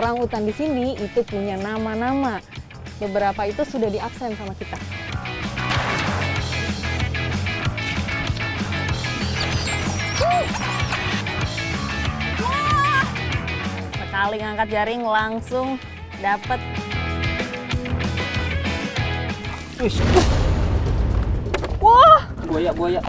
orangutan di sini itu punya nama-nama. Beberapa itu sudah diabsen sama kita. Wah! Sekali ngangkat jaring langsung dapat. Wah! Buaya.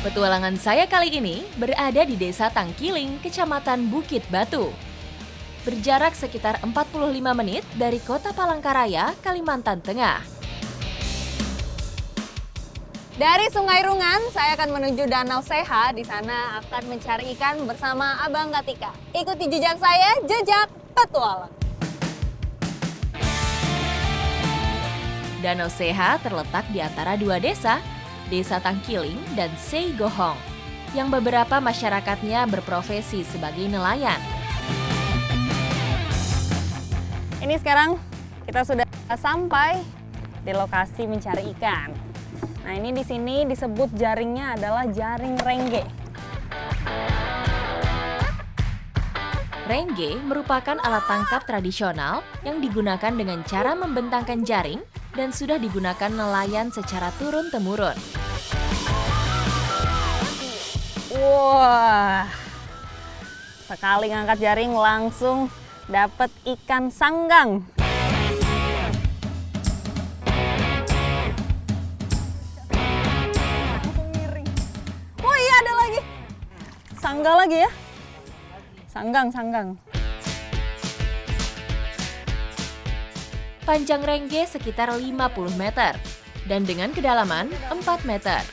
Petualangan saya kali ini berada di Desa Tangkiling, Kecamatan Bukit Batu. Berjarak sekitar 45 menit dari Kota Palangkaraya, Kalimantan Tengah. Dari Sungai Rungan, saya akan menuju Danau Seha. Di sana akan mencari ikan bersama Abang Katika. Ikuti jejak saya, jejak petualang. Danau Seha terletak di antara dua desa, Desa Tangkiling dan Seigohong, yang beberapa masyarakatnya berprofesi sebagai nelayan. Ini sekarang kita sudah sampai di lokasi mencari ikan. Nah, ini di sini disebut jaringnya adalah jaring rengge. Rengge merupakan alat tangkap tradisional yang digunakan dengan cara membentangkan jaring dan sudah digunakan nelayan secara turun-temurun. Wah, sekali ngangkat jaring langsung dapat ikan sanggang. Oh iya, ada lagi. Sangga lagi ya? Sanggang. Panjang rengge sekitar 50 meter dan dengan kedalaman 4 meter.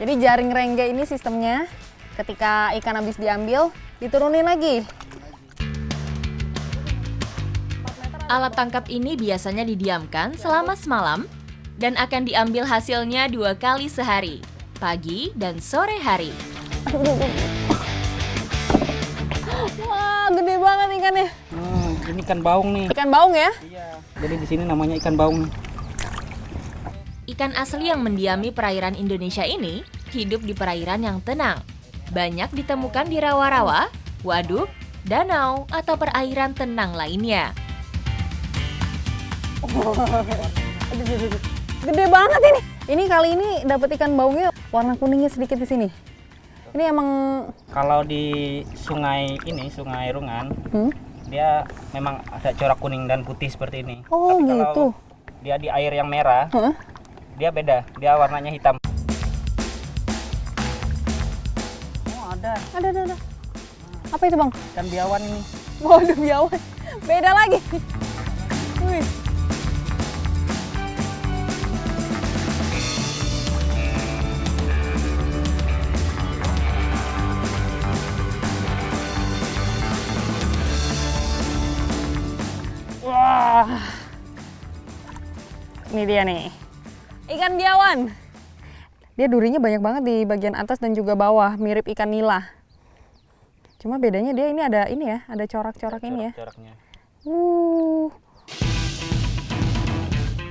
Jadi jaring rengge ini sistemnya ketika ikan habis diambil, diturunin lagi. Alat tangkap ini biasanya didiamkan selama semalam dan akan diambil hasilnya 2 kali sehari, pagi dan sore hari. Wah, gede banget ikannya. Ini ikan baung nih. Ikan baung ya? Iya. Jadi di sini namanya ikan baung. Ikan asli yang mendiami perairan Indonesia ini hidup di perairan yang tenang. Banyak ditemukan di rawa-rawa, waduk, danau, atau perairan tenang lainnya. Aduh. Gede banget ini. Ini kali ini dapat ikan baungnya warna kuningnya sedikit di sini. Ini emang Kalau di sungai ini, Sungai Rungan, dia memang ada corak kuning dan putih seperti ini. Oh, Tapi gitu. kalau dia di air yang merah, Hah? dia beda. Dia warnanya hitam. Oh, ada Ada. Apa itu, Bang? ikan biawan ini. Waduh, biawan. Beda lagi. Wih. Wah. Ini dia nih. Ikan biawan. Dia durinya banyak banget di bagian atas dan juga bawah, mirip ikan nila. Cuma bedanya dia ini ada corak-corak ini ya. Coraknya.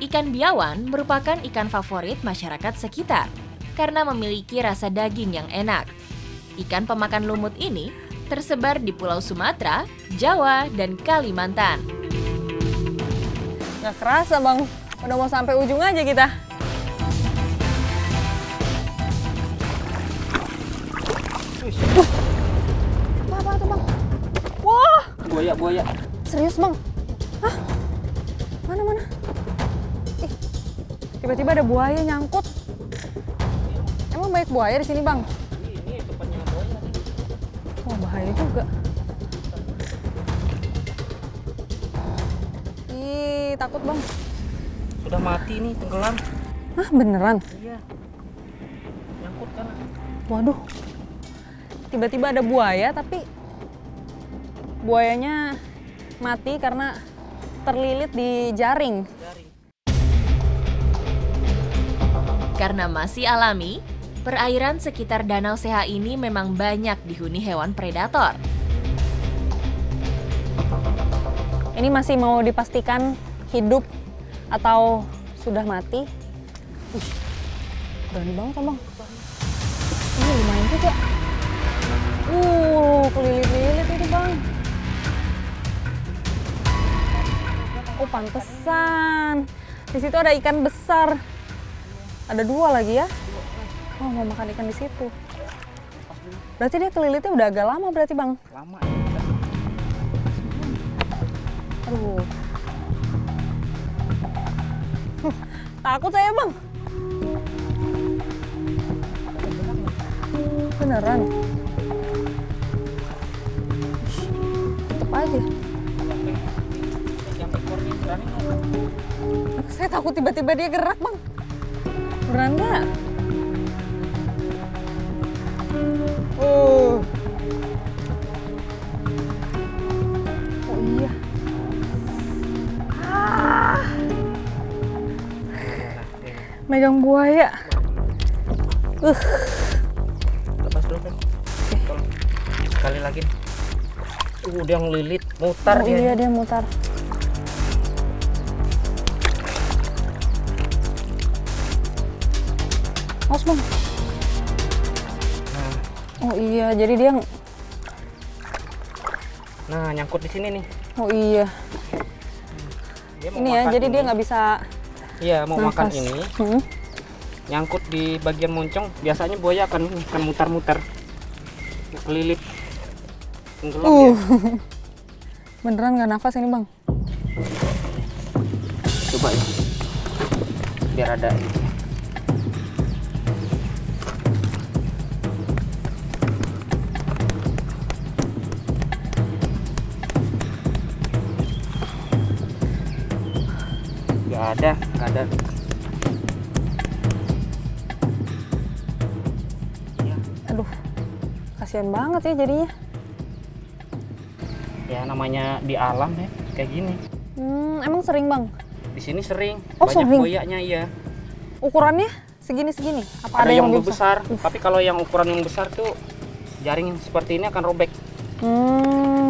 Ikan biawan merupakan ikan favorit masyarakat sekitar karena memiliki rasa daging yang enak. Ikan pemakan lumut ini tersebar di Pulau Sumatera, Jawa, dan Kalimantan. Gak kerasa, Bang. Udah mau sampai ujung aja kita. Apa tuh, Bang? Wah, Buaya. serius, Bang? Hah? Mana? Ih, tiba-tiba ada buaya nyangkut. Emang banyak buaya di sini, Bang? Ini tempatnya buaya nih. Wah, bahaya juga. Ih, takut, Bang. Sudah mati nih, tenggelam. Hah, beneran? Iya. Nyangkut kan. Waduh. Tiba-tiba ada buaya, tapi buayanya mati karena terlilit di jaring. Karena masih alami, perairan sekitar Danau Seha ini memang banyak dihuni hewan predator. Ini masih mau dipastikan hidup atau sudah mati. Berani banget abang. Ini lumayan juga. Kelilit-lilit itu bang. Oh pantesan. Di situ ada ikan besar. Ada 2 lagi ya. Oh mau makan ikan di situ. Berarti dia kelilitnya udah agak lama berarti bang. Lama. Aduh. Takut saya bang. Beneran. Tetep aja. Saya takut tiba-tiba dia gerak bang. Beneran nggak? Oh iya. Megang buaya. Lepas dulu kan. Sekali lagi. Dia ngelilit, mutar Oh dia. iya dia mutar. Awas bang. Oh iya, jadi dia. Nah, nyangkut di sini nih. Oh iya. Dia mau Ini ya, makan jadi ini. dia nggak bisa. Iya, mau makan nafas. ini. Hmm. Nyangkut di bagian moncong. Biasanya buaya akan mutar-mutar. Kelilit. Tenggelam dia. Beneran nggak nafas ini bang? Coba ya. Biar ada ini. Nggak ada. Ya, Aduh, kasihan banget ya jadinya. ya namanya di alam ya, kayak gini. Emang sering bang? Di sini sering, Oh, banyak sering? buayanya iya. Ukurannya segini-segini? Apa Ada yang lebih besar, tapi kalau yang ukuran yang besar tuh jaring seperti ini akan robek.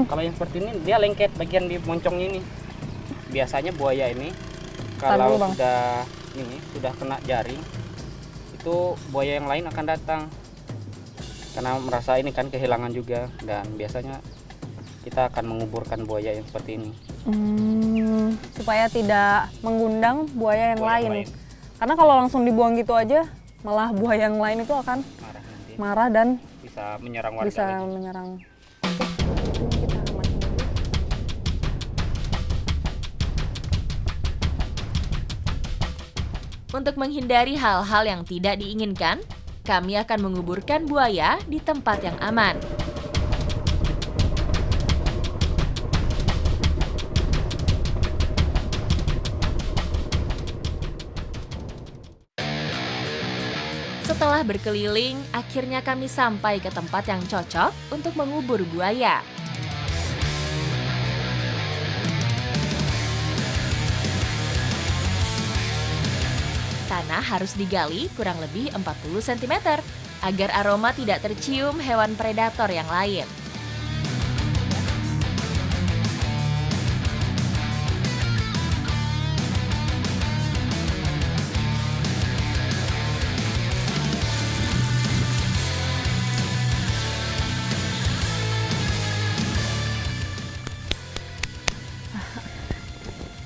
Kalau yang seperti ini dia lengket bagian di moncong ini. Biasanya buaya ini kalau dulu, Bang. sudah kena jaring, itu buaya yang lain akan datang. Karena merasa ini kan kehilangan juga, dan biasanya kita akan menguburkan buaya yang seperti ini. Supaya tidak mengundang buaya yang Buaya lain. Karena kalau langsung dibuang gitu aja, malah buaya yang lain itu akan marah nanti, marah dan bisa menyerang warga bisa lagi. menyerang. Oke, kita amatin dulu. Untuk menghindari hal-hal yang tidak diinginkan, kami akan menguburkan buaya di tempat yang aman. Setelah berkeliling, akhirnya kami sampai ke tempat yang cocok untuk mengubur buaya. Tanah harus digali kurang lebih 40 cm agar aroma tidak tercium hewan predator yang lain.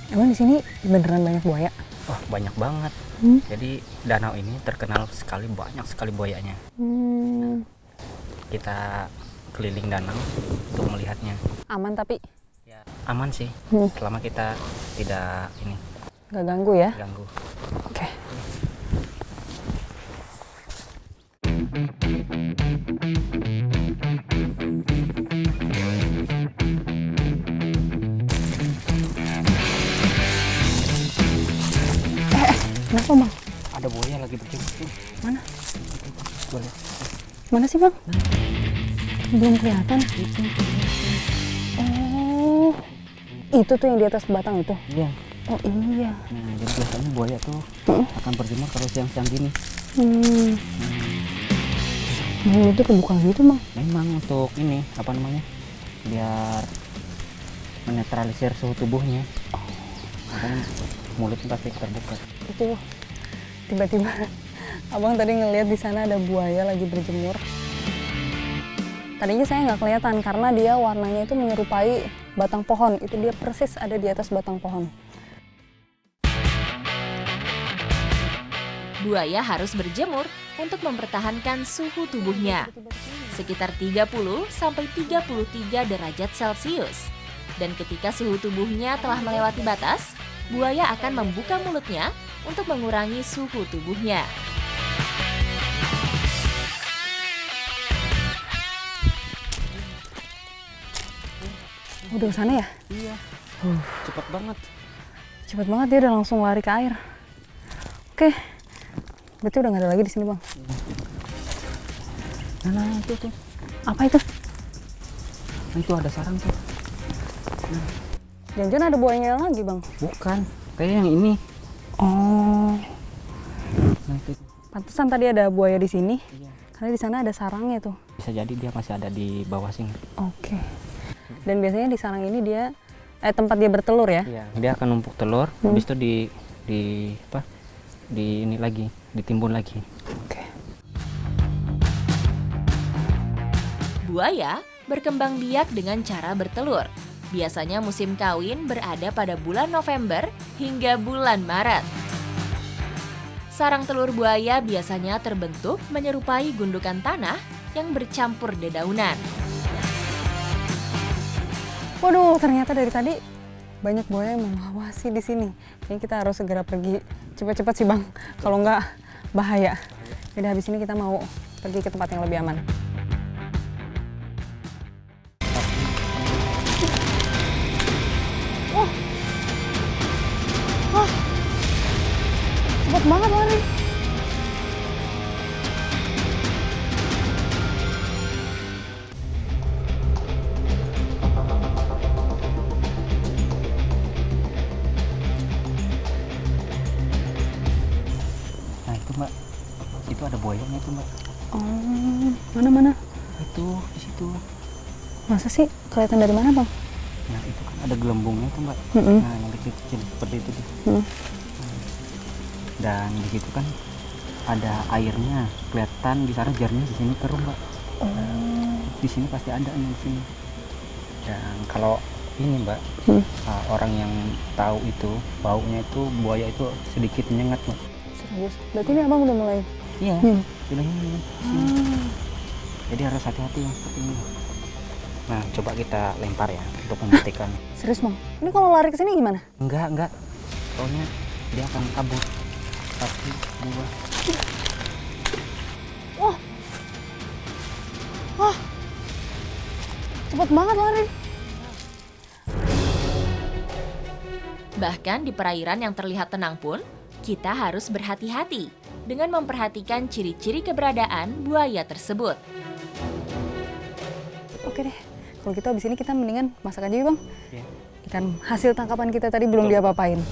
Emang di sini beneran banyak buaya? Oh, banyak banget. Jadi danau ini terkenal sekali, banyak sekali buayanya. Kita keliling danau untuk melihatnya. Aman tapi Ya, aman sih, selama kita tidak nggak ganggu ya? ganggu. Oke. Kenapa bang? Ada buaya lagi berjumpa. Mana? Boleh. Mana sih bang? Belum kelihatan. Oh, itu tuh yang di atas batang itu. Iya. Oh iya. Nah, jadi biasanya buaya tuh akan berjemur kalau siang-siang gini. Hmm. Mulutnya kebuka gitu bang. Memang untuk ini apa namanya, biar menetralisir suhu tubuhnya. Makanya mulutnya pasti terbuka. Itu tiba-tiba abang tadi ngelihat di sana ada buaya lagi berjemur. Tadinya saya nggak kelihatan karena dia warnanya itu menyerupai batang pohon. Itu dia persis ada di atas batang pohon. Buaya harus berjemur untuk mempertahankan suhu tubuhnya sekitar 30 sampai 33 derajat Celcius. Dan ketika suhu tubuhnya telah melewati batas, buaya akan membuka mulutnya untuk mengurangi suhu tubuhnya. Udah ke sana ya? Iya. Cepat banget. Cepet banget dia udah langsung lari ke air. Oke. Berarti udah nggak ada lagi di sini bang. Nah, itu tuh. Apa itu? Nah, itu ada sarang tuh. Jangan-jangan ada buayanya lagi bang. Bukan, kayak yang ini. Oh. Nah, itu. Pantesan tadi ada buaya di sini. Iya. Karena di sana ada sarangnya tuh. Bisa jadi dia masih ada di bawah sini. Oke. Dan biasanya di sarang ini dia tempat dia bertelur ya? Iya. Dia akan numpuk telur, habis itu di apa? Di ini lagi, ditimbun lagi. Oke. Buaya berkembang biak dengan cara bertelur. Biasanya musim kawin berada pada bulan November hingga bulan Maret. Sarang telur buaya biasanya terbentuk menyerupai gundukan tanah yang bercampur dedaunan. Waduh, ternyata dari tadi banyak buaya yang mengawasi di sini. Kayaknya kita harus segera pergi cepat-cepat sih bang. Kalau nggak bahaya. Jadi habis ini kita mau pergi ke tempat yang lebih aman. Cepet banget lari. Nah, itu Mbak. Itu ada buayanya itu Mbak. Oh, mana? Itu di situ. Masa sih? Kelihatan dari mana bang? Nah, itu kan ada gelembungnya itu Mbak. Mm-mm. Nah, yang kecil-kecil seperti itu tuh. Hmm. Dan di situ kan ada airnya, kelihatan di sana jernih, di sini keruh Mbak. Oh. Di sini pasti ada nih di sini. Dan kalau ini Mbak, orang yang tahu itu baunya itu buaya itu sedikit menyengat Mbak. Serius? Berarti ini abang udah mulai. Iya, Hmm. sudah ini. Jadi harus hati-hati yang seperti ini. Nah, coba kita lempar ya untuk mematikan. Serius bang? Ini kalau lari ke sini gimana? Enggak. Soalnya dia akan kabur. 1, 2. Wah, cepet banget lari. Bahkan di perairan yang terlihat tenang pun, kita harus berhati-hati dengan memperhatikan ciri-ciri keberadaan buaya tersebut. Oke deh, kalau gitu abis ini kita mendingan masak aja ya bang. Iya. Ikan hasil tangkapan kita tadi belum Betul. diapa-apain.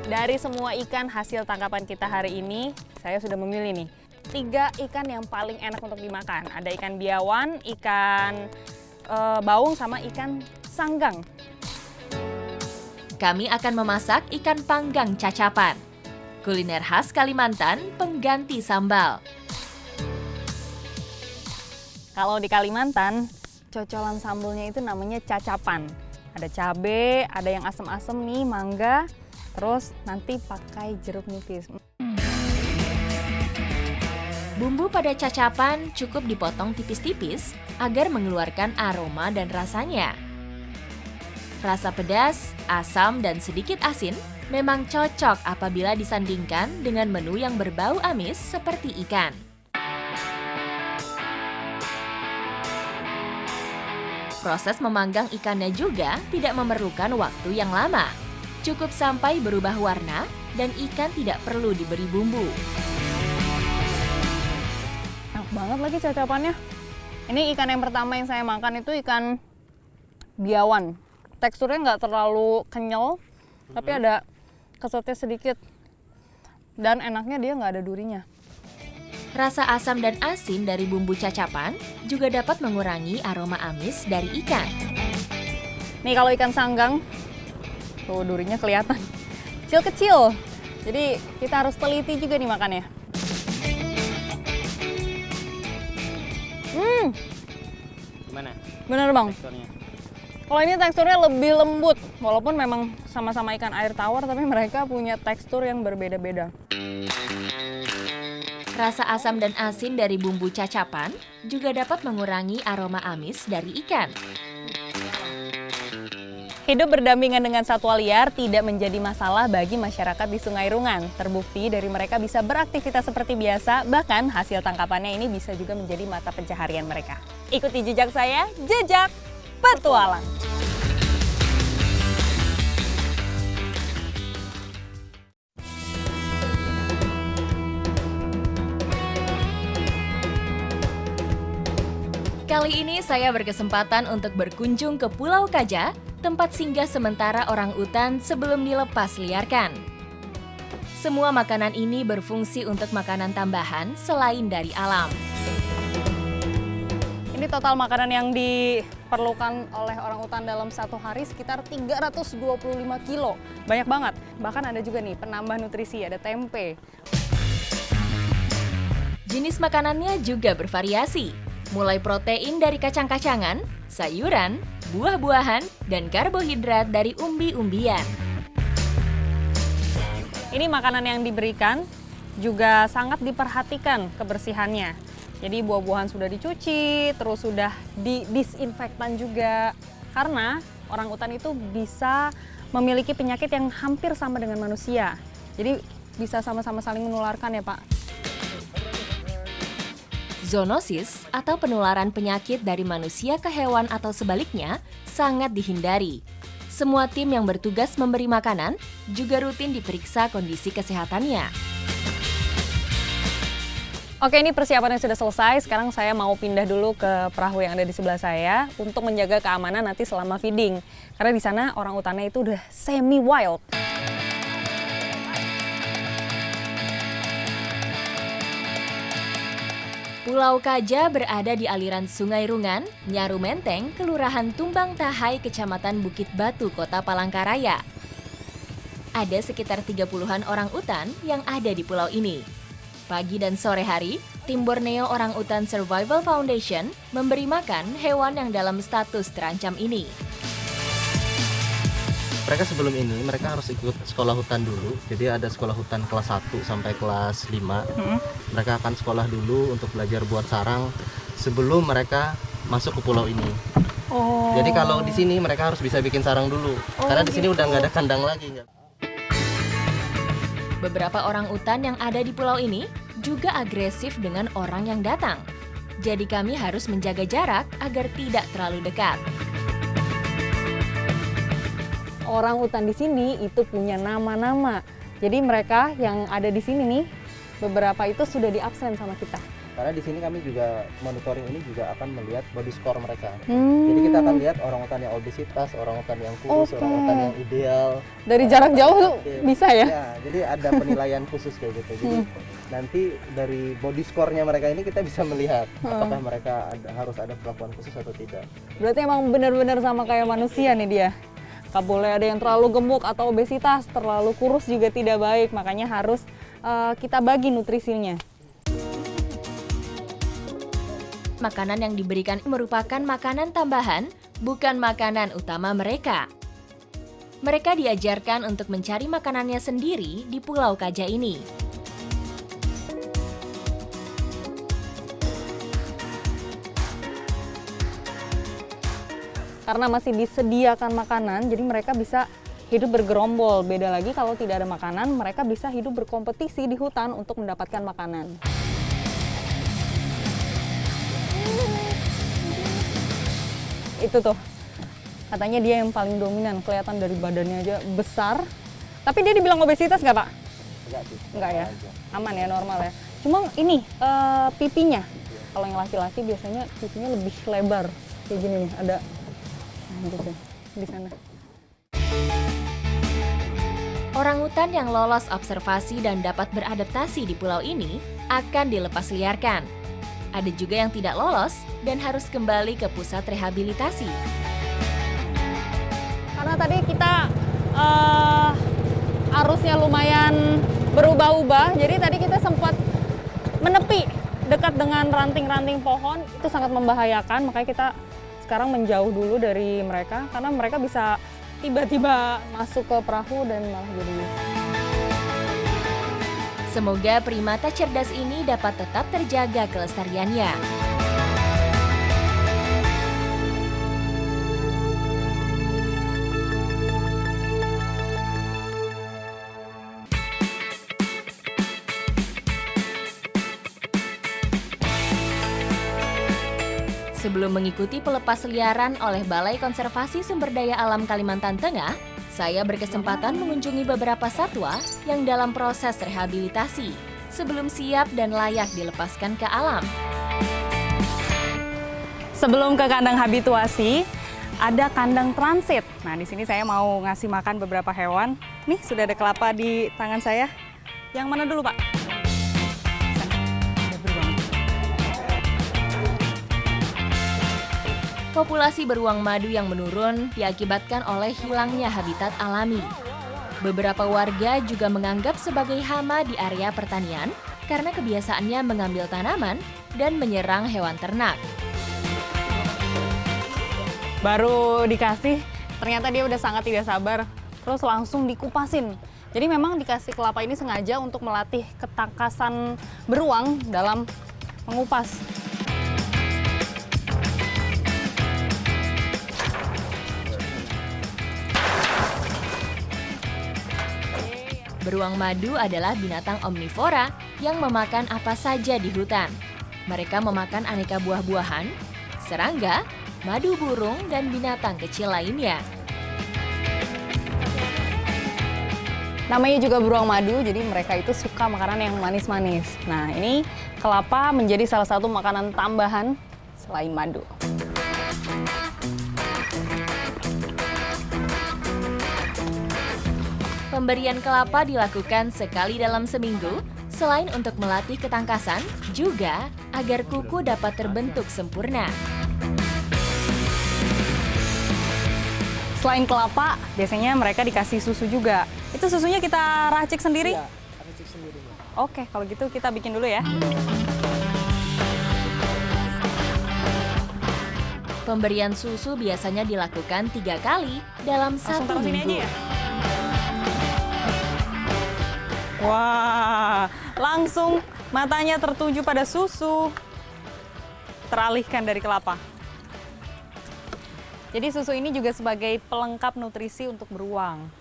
Dari semua ikan hasil tangkapan kita hari ini, saya sudah memilih nih 3 ikan yang paling enak untuk dimakan. Ada ikan biawan, ikan baung, sama ikan sanggang. Kami akan memasak ikan panggang cacapan. Kuliner khas Kalimantan pengganti sambal. Kalau di Kalimantan, cocolan sambalnya itu namanya cacapan. Ada cabe, ada yang asem-asem nih, mangga, terus nanti pakai jeruk nipis. Bumbu pada cacapan cukup dipotong tipis-tipis agar mengeluarkan aroma dan rasanya. Rasa pedas, asam, dan sedikit asin memang cocok apabila disandingkan dengan menu yang berbau amis seperti ikan. Proses memanggang ikannya juga tidak memerlukan waktu yang lama. Cukup sampai berubah warna dan ikan tidak perlu diberi bumbu. Enak banget lagi cacapannya. Ini ikan yang pertama yang saya makan itu ikan biawan. Teksturnya nggak terlalu kenyal, tapi ada kesetnya sedikit. Dan enaknya dia nggak ada durinya. Rasa asam dan asin dari bumbu cacapan juga dapat mengurangi aroma amis dari ikan. Nih kalau ikan sanggang, tuh durinya kelihatan. Kecil-kecil. Jadi kita harus teliti juga nih makannya. Gimana Bener bang. teksturnya? Kalau ini teksturnya lebih lembut. Walaupun memang sama-sama ikan air tawar, tapi mereka punya tekstur yang berbeda-beda. Rasa asam dan asin dari bumbu cacapan juga dapat mengurangi aroma amis dari ikan. Hidup berdampingan dengan satwa liar tidak menjadi masalah bagi masyarakat di Sungai Rungan. Terbukti dari mereka bisa beraktivitas seperti biasa, bahkan hasil tangkapannya ini bisa juga menjadi mata pencaharian mereka. Ikuti jejak saya, Jejak Petualang. Kali ini saya berkesempatan untuk berkunjung ke Pulau Kaja, tempat singgah sementara orang utan sebelum dilepas liarkan. Semua makanan ini berfungsi untuk makanan tambahan selain dari alam. Ini total makanan yang diperlukan oleh orang utan dalam satu hari sekitar 325 kilo. Banyak banget. Bahkan ada juga nih penambah nutrisi, ada tempe. Jenis makanannya juga bervariasi, mulai protein dari kacang-kacangan, sayuran, buah-buahan, dan karbohidrat dari umbi-umbian. Ini makanan yang diberikan juga sangat diperhatikan kebersihannya. Jadi buah-buahan sudah dicuci, terus sudah didisinfektan juga. Karena orangutan itu bisa memiliki penyakit yang hampir sama dengan manusia. Jadi bisa sama-sama saling menularkan ya Pak. Zoonosis atau penularan penyakit dari manusia ke hewan atau sebaliknya sangat dihindari. Semua tim yang bertugas memberi makanan juga rutin diperiksa kondisi kesehatannya. Oke, ini persiapannya sudah selesai. Sekarang saya mau pindah dulu ke perahu yang ada di sebelah saya untuk menjaga keamanan nanti selama feeding. Karena di sana orang utannya itu udah semi wild. Pulau Kaja berada di aliran Sungai Rungan, Nyaru Menteng, Kelurahan Tumbang Tahai, Kecamatan Bukit Batu, Kota Palangkaraya. Ada sekitar 30-an orang utan yang ada di pulau ini. Pagi dan sore hari, tim Borneo Orang Utan Survival Foundation memberi makan hewan yang dalam status terancam ini. Mereka sebelum ini mereka harus ikut sekolah hutan dulu. Jadi ada sekolah hutan kelas 1 sampai kelas 5. Mereka akan sekolah dulu untuk belajar buat sarang sebelum mereka masuk ke pulau ini. Oh. Jadi kalau di sini mereka harus bisa bikin sarang dulu. Karena di sini udah nggak ada kandang lagi. Beberapa orang utan yang ada di pulau ini juga agresif dengan orang yang datang. Jadi kami harus menjaga jarak agar tidak terlalu dekat. Orang utan di sini itu punya nama-nama. Jadi mereka yang ada di sini nih, beberapa itu sudah diabsen sama kita. Karena di sini kami juga monitoring ini juga akan melihat body score mereka. Jadi kita akan lihat orang utan yang obesitas, orang utan yang kurus, orang utan yang ideal. Dari jarak jauh tuh bisa ya? Ya, jadi ada penilaian khusus kayak gitu. Jadi nanti dari body score-nya mereka ini kita bisa melihat apakah mereka harus ada perlakuan khusus atau tidak. Berarti emang benar-benar sama kayak manusia nih dia. Gak boleh ada yang terlalu gemuk atau obesitas, terlalu kurus juga tidak baik. Makanya harus kita bagi nutrisinya. Makanan yang diberikan merupakan makanan tambahan, bukan makanan utama mereka. Mereka diajarkan untuk mencari makanannya sendiri di Pulau Kaja ini. Karena masih disediakan makanan, jadi mereka bisa hidup bergerombol. Beda lagi kalau tidak ada makanan, mereka bisa hidup berkompetisi di hutan untuk mendapatkan makanan. Itu tuh, katanya dia yang paling dominan, kelihatan dari badannya aja besar. Tapi dia dibilang obesitas nggak Pak? Enggak sih. Enggak ya, aman ya, normal ya. Cuma ini pipinya, Kalau yang laki-laki biasanya pipinya lebih lebar kayak gini nih, ada gitu di sana. Orangutan yang lolos observasi dan dapat beradaptasi di pulau ini akan dilepas liarkan. Ada juga yang tidak lolos dan harus kembali ke pusat rehabilitasi. Karena tadi kita arusnya lumayan berubah-ubah, jadi tadi kita sempat menepi dekat dengan ranting-ranting pohon, itu sangat membahayakan, makanya kita sekarang menjauh dulu dari mereka karena mereka bisa tiba-tiba masuk ke perahu dan malah jadi. Semoga primata cerdas ini dapat tetap terjaga kelestariannya. Sebelum mengikuti pelepas liaran oleh Balai Konservasi Sumber Daya Alam Kalimantan Tengah, saya berkesempatan mengunjungi beberapa satwa yang dalam proses rehabilitasi sebelum siap dan layak dilepaskan ke alam. Sebelum ke kandang habituasi, ada kandang transit. Nah, di sini saya mau ngasih makan beberapa hewan. Nih, sudah ada kelapa di tangan saya. Yang mana dulu, Pak? Populasi beruang madu yang menurun diakibatkan oleh hilangnya habitat alami. Beberapa warga juga menganggap sebagai hama di area pertanian karena kebiasaannya mengambil tanaman dan menyerang hewan ternak. Baru dikasih, ternyata dia udah sangat tidak sabar. Terus langsung dikupasin. Jadi memang dikasih kelapa ini sengaja untuk melatih ketangkasan beruang dalam mengupas. Beruang madu adalah binatang omnivora yang memakan apa saja di hutan. Mereka memakan aneka buah-buahan, serangga, madu burung, dan binatang kecil lainnya. Namanya juga beruang madu, jadi mereka itu suka makanan yang manis-manis. Nah, ini kelapa menjadi salah satu makanan tambahan selain madu. Pemberian kelapa dilakukan sekali dalam seminggu, selain untuk melatih ketangkasan, juga agar kuku dapat terbentuk sempurna. Selain kelapa, biasanya mereka dikasih susu juga. Itu susunya kita racik sendiri? Iya, racik sendiri. Oke, kalau gitu kita bikin dulu ya. Pemberian susu biasanya dilakukan 3 kali dalam Langsung 1 taruh sini minggu. aja ya? Wah, langsung matanya tertuju pada susu. Teralihkan dari kelapa. Jadi susu ini juga sebagai pelengkap nutrisi untuk beruang.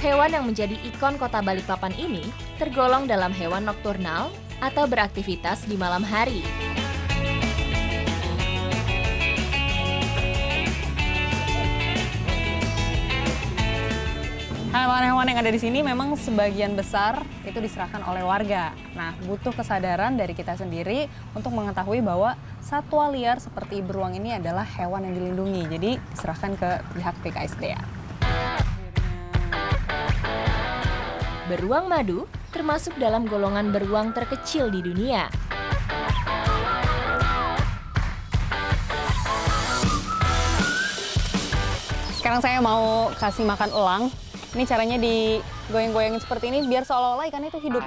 Hewan yang menjadi ikon kota Balikpapan ini tergolong dalam hewan nokturnal atau beraktivitas di malam hari. Hewan-hewan yang ada di sini memang sebagian besar itu diserahkan oleh warga. Nah, butuh kesadaran dari kita sendiri untuk mengetahui bahwa satwa liar seperti beruang ini adalah hewan yang dilindungi. Jadi, diserahkan ke pihak BKSDA. Beruang madu termasuk dalam golongan beruang terkecil di dunia. Sekarang saya mau kasih makan elang. Ini caranya digoyang-goyangin seperti ini biar seolah-olah ikan itu hidup.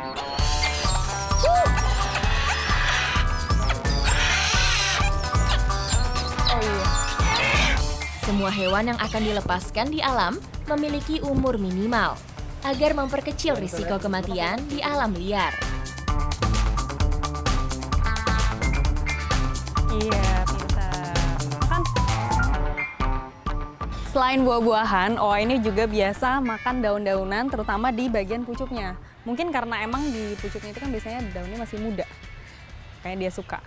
Oh iya. Semua hewan yang akan dilepaskan di alam memiliki umur minimal agar memperkecil risiko kematian di alam liar. Iya, pintar. Makan. Selain buah-buahan, oa ini juga biasa makan daun-daunan, terutama di bagian pucuknya. Mungkin karena emang di pucuknya itu kan biasanya daunnya masih muda. Kayaknya dia suka.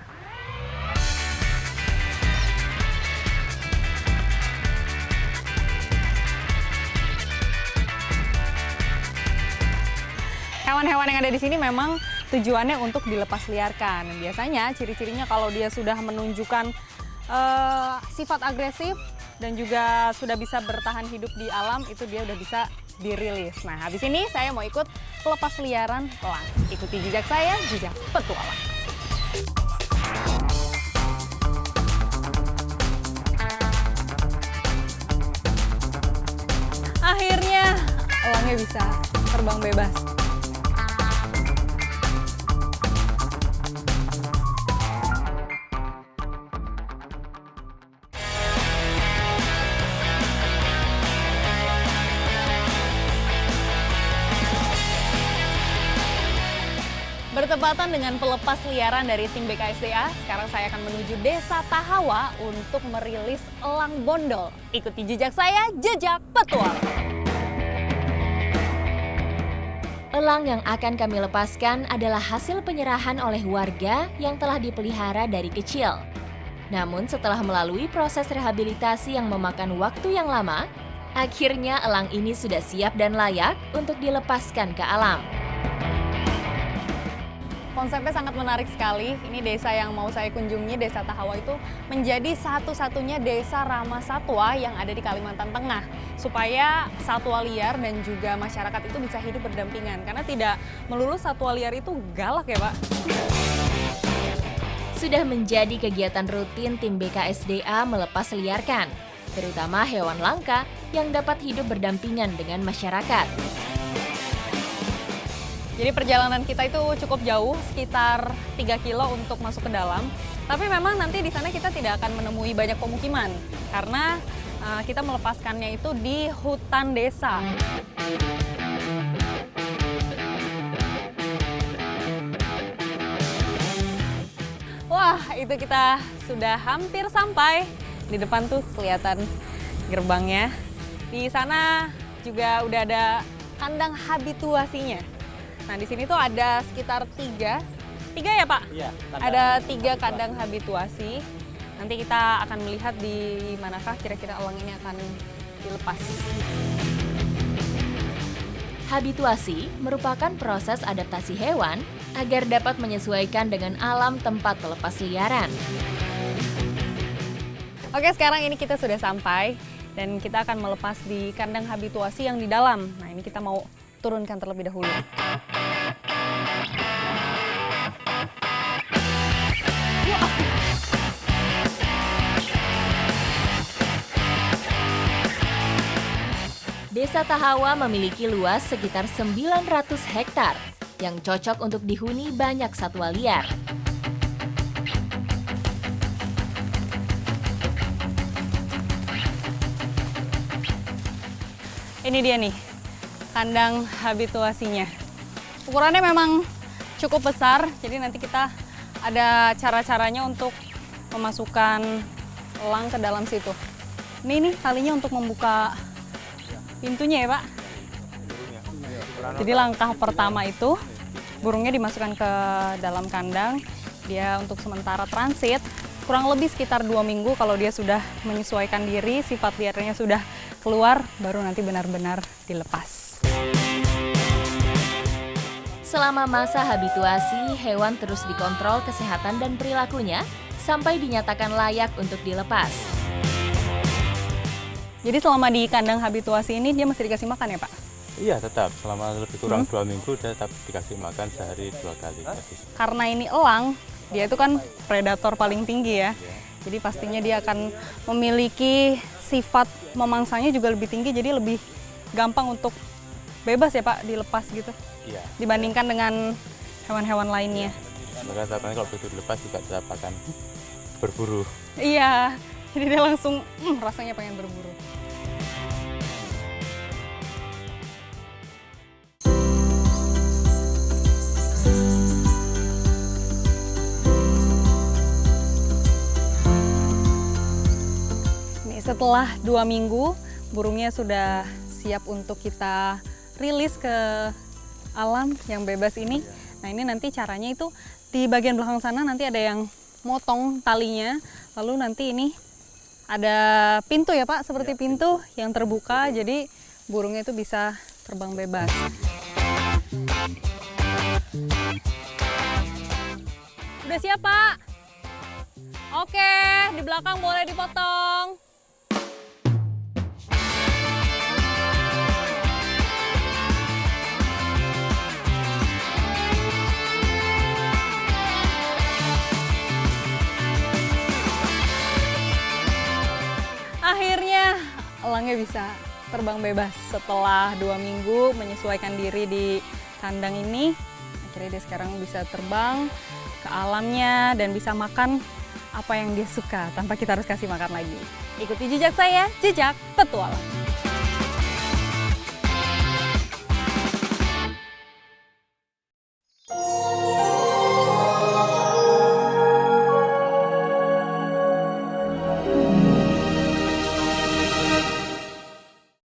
hewan-hewan yang ada di sini memang tujuannya untuk dilepas liarkan. Dan biasanya ciri-cirinya kalau dia sudah menunjukkan sifat agresif dan juga sudah bisa bertahan hidup di alam, itu dia udah bisa dirilis. Nah, habis ini saya mau ikut pelepas liaran elang. Ikuti jejak saya, jejak petualang. Akhirnya elangnya bisa terbang bebas. Bertepatan dengan pelepas liaran dari tim BKSDA, sekarang saya akan menuju Desa Tahawa untuk merilis elang bondol. Ikuti jejak saya, jejak petualang. Elang yang akan kami lepaskan adalah hasil penyerahan oleh warga yang telah dipelihara dari kecil. Namun setelah melalui proses rehabilitasi yang memakan waktu yang lama, akhirnya elang ini sudah siap dan layak untuk dilepaskan ke alam. Konsepnya sangat menarik sekali. Ini desa yang mau saya kunjungi, Desa Tahawa itu menjadi satu-satunya desa ramah satwa yang ada di Kalimantan Tengah. Supaya satwa liar dan juga masyarakat itu bisa hidup berdampingan. Karena tidak melulu satwa liar itu galak ya, Pak. Sudah menjadi kegiatan rutin tim BKSDA melepas liarkan, terutama hewan langka yang dapat hidup berdampingan dengan masyarakat. Jadi perjalanan kita itu cukup jauh, sekitar 3 kilo untuk masuk ke dalam. Tapi memang nanti di sana kita tidak akan menemui banyak pemukiman, karena kita melepaskannya itu di hutan desa. Wah, itu kita sudah hampir sampai. Di depan tuh kelihatan gerbangnya. Di sana juga udah ada kandang habituasinya. Nah, di sini tuh ada sekitar tiga ya Pak? Iya. Ada 3 kandang habituasi. Nanti kita akan melihat di manakah kira-kira elang ini akan dilepas. Habituasi merupakan proses adaptasi hewan agar dapat menyesuaikan dengan alam tempat pelepas liaran. Oke, sekarang ini kita sudah sampai dan kita akan melepas di kandang habituasi yang di dalam. Nah, ini kita mau turunkan terlebih dahulu. Desa Tahawa memiliki luas sekitar 900 hektar yang cocok untuk dihuni banyak satwa liar. Ini dia nih, kandang habituasinya. Ukurannya memang cukup besar, jadi nanti kita ada cara-caranya untuk memasukkan elang ke dalam situ. Ini nih talinya untuk membuka pintunya ya Pak. Jadi langkah pertama itu burungnya dimasukkan ke dalam kandang. Dia untuk sementara transit kurang lebih sekitar 2 minggu. Kalau dia sudah menyesuaikan diri, sifat liarnya sudah keluar, baru nanti benar-benar dilepas. Selama masa habituasi, hewan terus dikontrol kesehatan dan perilakunya sampai dinyatakan layak untuk dilepas. Jadi selama di kandang habituasi ini dia masih dikasih makan ya Pak? Iya, tetap. Selama lebih kurang 2 minggu dia tetap dikasih makan sehari 2 kali. Karena ini elang, dia itu kan predator paling tinggi ya. Jadi pastinya dia akan memiliki sifat memangsanya juga lebih tinggi, jadi lebih gampang untuk bebas ya Pak, dilepas gitu. Iya. Dibandingkan dengan hewan-hewan lainnya. Maka katanya kalau begitu dilepas juga tetap akan berburu. Iya, jadi dia langsung rasanya pengen berburu. Setelah 2 minggu, burungnya sudah siap untuk kita rilis ke alam yang bebas ini. Nah, ini nanti caranya itu di bagian belakang sana nanti ada yang motong talinya. Lalu nanti ini ada pintu ya Pak, seperti pintu yang terbuka, jadi burungnya itu bisa terbang bebas. Udah siap, Pak? Oke, di belakang boleh dipotong. Akhirnya elangnya bisa terbang bebas setelah 2 minggu menyesuaikan diri di kandang ini. Akhirnya dia sekarang bisa terbang ke alamnya dan bisa makan apa yang dia suka tanpa kita harus kasih makan lagi. Ikuti jejak saya, Jejak Petualang.